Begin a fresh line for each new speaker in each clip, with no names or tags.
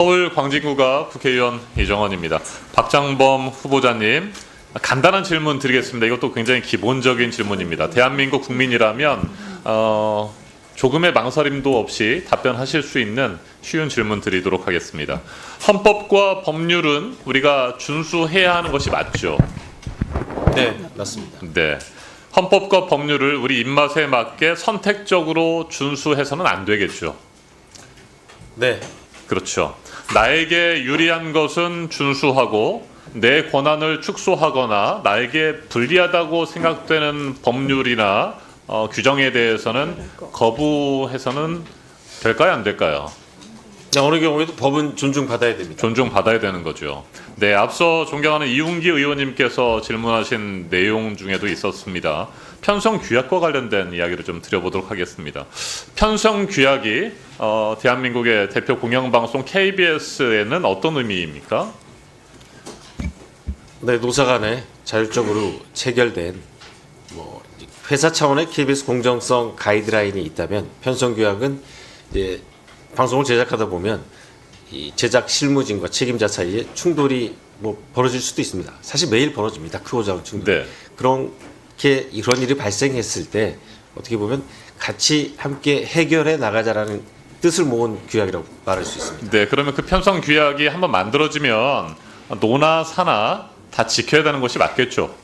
서울 광진구가 국회의원 이정원입니다. 박장범 후보자님, 간단한 질문 드리겠습니다. 이것도 굉장히 기본적인 질문입니다. 대한민국 국민이라면 조금의 망설임도 없이 답변하실 수 있는 쉬운 질문 드리도록 하겠습니다. 헌법과 법률은 우리가 준수해야 하는 것이 맞죠?
네, 맞습니다.
네. 헌법과 법률을 우리 입맛에 맞게 선택적으로 준수해서는 안 되겠죠?
네,
그렇죠. 나에게 유리한 것은 준수하고 내 권한을 축소하거나 나에게 불리하다고 생각되는 법률이나 규정에 대해서는 거부해서는 될까요, 안 될까요?
어느 경우에도 법은 존중받아야 됩니다.
존중받아야 되는 거죠. 네, 앞서 존경하는 이웅기 의원님께서 질문하신 내용 중에도 있었습니다. 편성규약과 관련된 이야기를 좀 드려보도록 하겠습니다. 편성규약이 대한민국의 대표 공영방송 KBS에는 어떤 의미입니까?
네, 노사 간에 자율적으로 체결된 회사 차원의 KBS 공정성 가이드라인이 있다면 편성규약은 이제 방송을 제작하다 보면 이 제작 실무진과 책임자 사이에 충돌이 벌어질 수도 있습니다. 사실 매일 벌어집니다. 크로즈아웃 충돌.
네.
그렇게 이런 일이 발생했을 때 어떻게 보면 같이 함께 해결해 나가자라는 뜻을 모은 규약이라고 말할 수 있습니다.
네, 그러면 그 편성규약이 한번 만들어지면 노나 사나 다 지켜야 되는 것이 맞겠죠?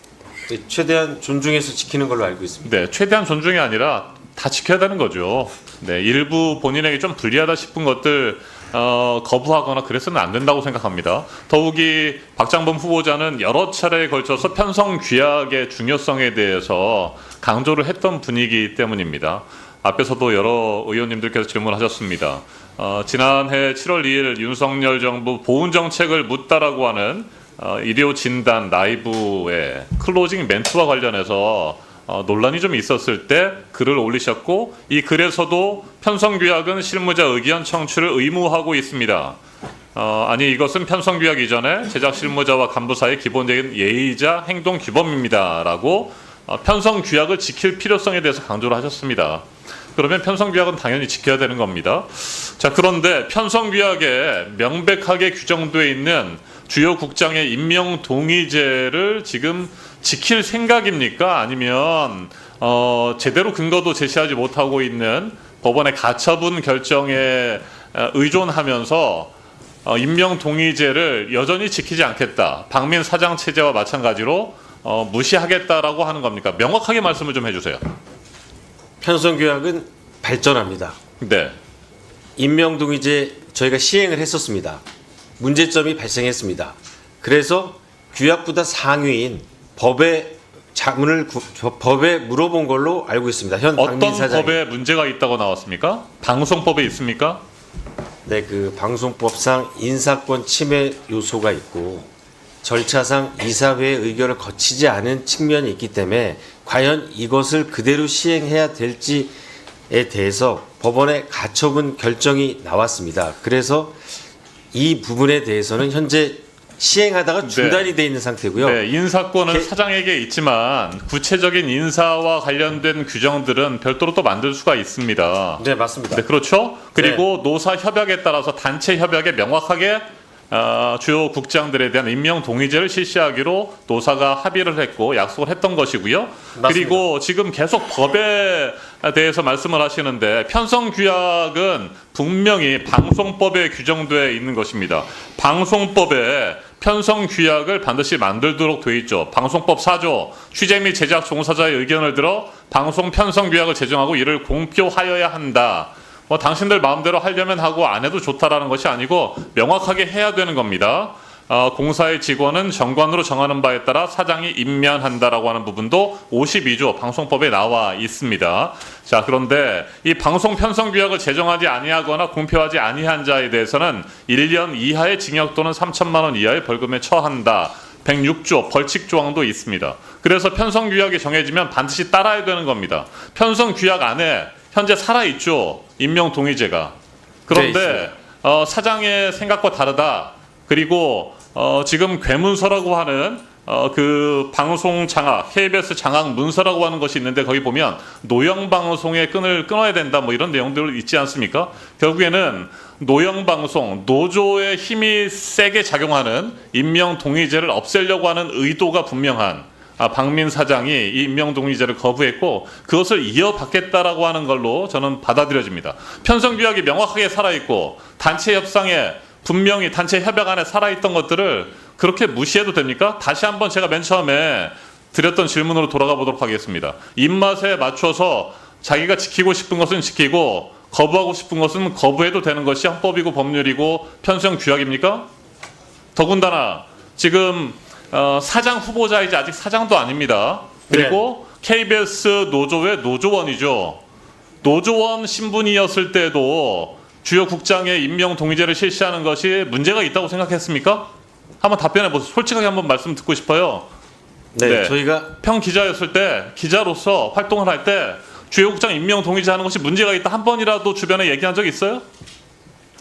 네, 최대한 존중해서 지키는 걸로 알고 있습니다.
네, 최대한 존중이 아니라 다 지켜야 되는 거죠. 네, 일부 본인에게 좀 불리하다 싶은 것들 거부하거나 그래서는 안 된다고 생각합니다. 더욱이 박장범 후보자는 여러 차례에 걸쳐서 편성규약의 중요성에 대해서 강조를 했던 분위기 때문입니다. 앞에서도 여러 의원님들께서 질문하셨습니다. 지난해 7월 2일 윤석열 정부 보훈정책을 묻다라고 하는 의료 진단 라이브의 클로징 멘트와 관련해서 논란이 좀 있었을 때 글을 올리셨고, 이 글에서도 편성규약은 실무자 의견 청취를 의무하고 있습니다. 아니 이것은 편성규약 이전에 제작 실무자와 간부 사이의 기본적인 예의이자 행동 규범입니다라고 편성규약을 지킬 필요성에 대해서 강조를 하셨습니다. 그러면 편성규약은 당연히 지켜야 되는 겁니다. 자, 그런데 편성규약에 명백하게 규정되어 있는 주요 국장의 임명 동의제를 지금 지킬 생각입니까? 아니면 제대로 근거도 제시하지 못하고 있는 법원의 가처분 결정에 의존하면서 임명 동의제를 여전히 지키지 않겠다. 박민 사장 체제와 마찬가지로 무시하겠다라고 하는 겁니까? 명확하게 말씀을 좀 해주세요.
편성규약은 발전합니다.
네.
임명동의제 저희가 시행을 했었습니다. 문제점이 발생했습니다. 그래서 규약보다 상위인 법에 자문을 법에 물어본 걸로 알고 있습니다. 현
어떤
박민 사장이.
법에 문제가 있다고 나왔습니까? 방송법에 있습니까?
네, 그 방송법상 인사권 침해 요소가 있고 절차상 이사회의 의결을 거치지 않은 측면이 있기 때문에 과연 이것을 그대로 시행해야 될지에 대해서 법원의 가처분 결정이 나왔습니다. 그래서 이 부분에 대해서는 현재 시행하다가 중단이 돼 있는 상태고요.
네, 인사권은 사장에게 있지만 구체적인 인사와 관련된 규정들은 별도로 또 만들 수가 있습니다.
네, 맞습니다.
네, 그렇죠. 그리고 노사 협약에 따라서 단체 협약에 명확하게 주요 국장들에 대한 임명 동의제를 실시하기로 노사가 합의를 했고 약속을 했던 것이고요.
맞습니다.
그리고 지금 계속 법에 대해서 말씀을 하시는데 편성규약은 분명히 방송법에 규정되어 있는 것입니다. 방송법에 편성규약을 반드시 만들도록 되어 있죠. 방송법 4조 취재 및 제작 종사자의 의견을 들어 방송 편성규약을 제정하고 이를 공표하여야 한다. 당신들 마음대로 하려면 하고 안 해도 좋다라는 것이 아니고 명확하게 해야 되는 겁니다. 공사의 직원은 정관으로 정하는 바에 따라 사장이 임명한다라고 하는 부분도 52조 방송법에 나와 있습니다. 자, 그런데 이 방송 편성규약을 제정하지 아니하거나 공표하지 아니한 자에 대해서는 1년 이하의 징역 또는 3천만 원 이하의 벌금에 처한다. 106조 벌칙 조항도 있습니다. 그래서 편성규약이 정해지면 반드시 따라야 되는 겁니다. 편성규약 안에 현재 살아있죠. 임명동의제가. 그런데 사장의 생각과 다르다. 그리고 지금 괴문서라고 하는 그 방송 장악, KBS 장악 문서라고 하는 것이 있는데 거기 보면 노영 방송의 끈을 끊어야 된다 뭐 이런 내용들 있지 않습니까? 결국에는 노영방송, 노조의 힘이 세게 작용하는 임명동의제를 없애려고 하는 의도가 분명한 박민 사장이 이 임명동의제를 거부했고 그것을 이어받겠다라고 하는 걸로 저는 받아들여집니다. 편성규약이 명확하게 살아있고 단체 협상에 분명히 단체 협약 안에 살아있던 것들을 그렇게 무시해도 됩니까? 다시 한번 제가 맨 처음에 드렸던 질문으로 돌아가 보도록 하겠습니다. 입맛에 맞춰서 자기가 지키고 싶은 것은 지키고 거부하고 싶은 것은 거부해도 되는 것이 헌법이고 법률이고 편성규약입니까? 더군다나 지금 사장 후보자이지 아직 사장도 아닙니다. 그리고 KBS 노조의 노조원이죠. 노조원 신분이었을 때도 주요 국장의 임명 동의제를 실시하는 것이 문제가 있다고 생각했습니까? 한번 답변해 보세요. 솔직하게 한번 말씀 듣고 싶어요.
네, 저희가
평 기자였을 때 기자로서 활동을 할 때 주요 국장 임명 동의제 하는 것이 문제가 있다 한 번이라도 주변에 얘기한 적 있어요?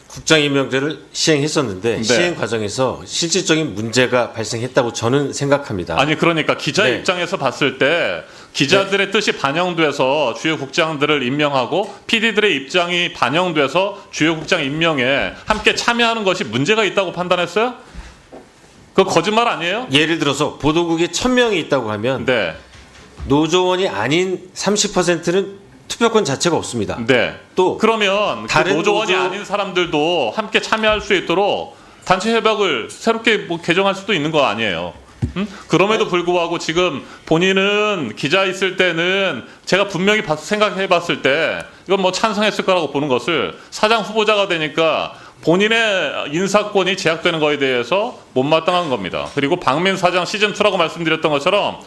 국장 임명제를 시행했었는데
네.
시행 과정에서 실질적인 문제가 발생했다고 저는 생각합니다.
아니 그러니까 기자
네.
입장에서 봤을 때 기자들의 뜻이 반영돼서 주요 국장들을 임명하고 PD들의 입장이 반영돼서 주요 국장 임명에 함께 참여하는 것이 문제가 있다고 판단했어요? 그거 거짓말 아니에요?
예를 들어서 보도국에 1000명이 있다고 하면
네.
노조원이 아닌 30%는 투표권 자체가 없습니다.
네.
또
그러면 그
다른
노조원이
노조-
아닌 사람들도 함께 참여할 수 있도록 단체 협약을 새롭게 뭐 개정할 수도 있는 거 아니에요. 그럼에도 불구하고 지금 본인은 기자 있을 때는 제가 분명히 생각해 봤을 때 이건 뭐 찬성했을 거라고 보는 것을 사장 후보자가 되니까 본인의 인사권이 제약되는 거에 대해서 못마땅한 겁니다. 그리고 박민 사장 시즌2라고 말씀드렸던 것처럼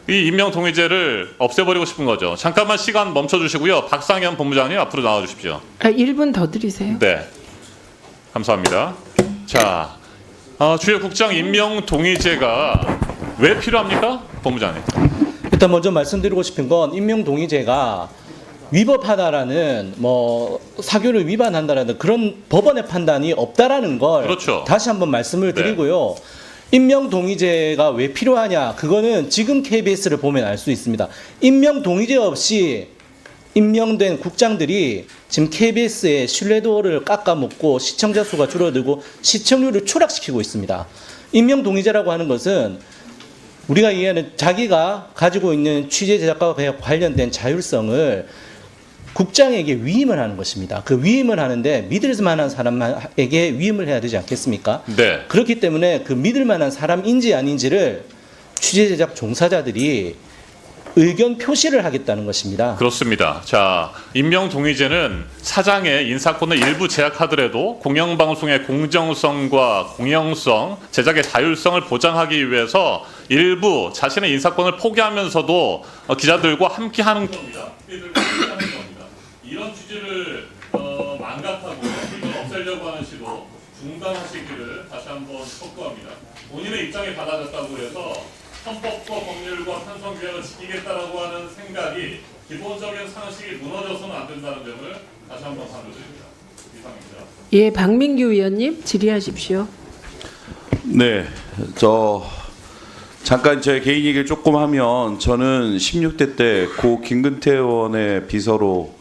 이 임명동의제를 없애버리고 싶은 거죠. 잠깐만 시간 멈춰주시고요. 박상현 본부장님 앞으로 나와주십시오.
1분 더 드리세요.
네. 감사합니다. 자, 주요 국장 임명동의제가 왜 필요합니까? 본부장님.
일단 먼저 말씀드리고 싶은 건 임명동의제가 위법하다라는 뭐 사교를 위반한다라는 그런 법원의 판단이 없다라는 걸
그렇죠.
다시 한번 말씀을
네.
드리고요. 임명동의제가 왜 필요하냐? 그거는 지금 KBS를 보면 알 수 있습니다. 임명동의제 없이 임명된 국장들이 지금 KBS의 신뢰도를 깎아먹고 시청자 수가 줄어들고 시청률을 추락시키고 있습니다. 임명동의제라고 하는 것은 우리가 이해하는 자기가 가지고 있는 취재 제작과 관련된 자율성을 국장에게 위임을 하는 것입니다. 그 위임을 하는데 믿을 만한 사람에게 위임을 해야 되지 않겠습니까?
네.
그렇기 때문에 그 믿을 만한 사람인지 아닌지를 취재 제작 종사자들이 의견 표시를 하겠다는 것입니다.
그렇습니다. 자, 임명동의제는 사장의 인사권을 일부 제약하더라도 공영방송의 공정성과 공영성, 제작의 자율성을 보장하기 위해서 일부 자신의 인사권을 포기하면서도 기자들과 함께하는 겁니다. 이런 취지를 망각하고 이걸 없애려고 하는 시도 중단하시기를 다시 한번 촉구합니다. 본인의 입장이 받아졌다고 해서 헌법과 법률과 편성규약을 지키겠다라고 하는 생각이 기본적인 상식이 무너져서는 안 된다는 점을 다시 한번 강조드립니다. 이상입니다.
예, 박민규 의원님 질의하십시오.
네, 잠깐 제 개인 얘기를 조금 하면 저는 16대 때 고 김근태 의원의 비서로